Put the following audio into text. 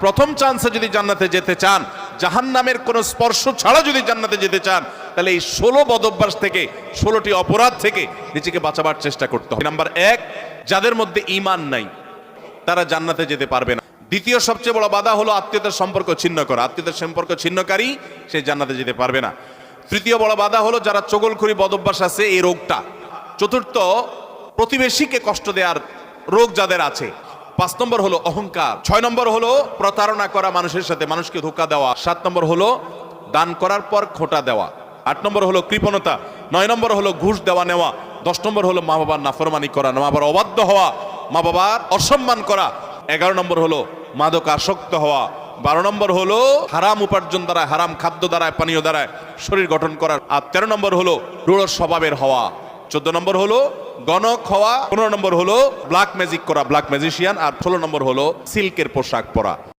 প্রথম চান্সে যদি জান্নাতে যেতে চান, জাহান্নামের কোনো স্পর্শ ছাড়া যদি জান্নাতে যেতে চান, তাহলে এই 16 বদঅভ্যাস থেকে, 16টি অপরাধ থেকে নিজেকে বাঁচাবার চেষ্টা করতে হবে। নাম্বার 1, যাদের মধ্যে ঈমান নাই তারা জান্নাতে যেতে পারবে না। দ্বিতীয় সবচেয়ে বড় বাধা হলো আত্মীয়তার সম্পর্ক ছিন্ন করা। আত্মীয়তার সম্পর্ক ছিন্নকারী সে জান্নাতে যেতে পারবে না। তৃতীয় বড় বাধা হলো যারা চগলখড়ি বদঅভ্যাস আছে, এই রোগটা। চতুর্থ, প্রতিবেশীকে কষ্ট দেওয়ার রোগ যাদের আছে। 5 নম্বর হলো অহংকার। 6 নম্বর হলো প্রতারণা করা, মানুষের সাথে মানুষকে ধোঁকা দেওয়া। 7 নম্বর হলো দান করার পর খোঁটা দেওয়া। 8 নম্বর হলো কৃপণতা। 9 নম্বর হলো ঘুষ দেওয়া নেওয়া। 10 নম্বর হলো মা বাবার নাফরমানি করা, মা বাবার অবাধ্য হওয়া, মা বাবার অসম্মান করা। 11 নম্বর হলো মাদক আসক্ত হওয়া। 12 নম্বর হলো হারাম উপার্জন দ্বারা, হারাম খাদ্য দ্বারা, পানীয় দ্বারা শরীর গঠন করা। আর 13 নম্বর হলো রূঢ় স্বভাবের হওয়া। 14 নম্বর হলো গণক হওয়া। 15 নম্বর হলো ব্ল্যাক ম্যাজিক করা, ব্ল্যাক ম্যাজিশিয়ান। আর 16 নম্বর হলো সিল্কের পোশাক পরা।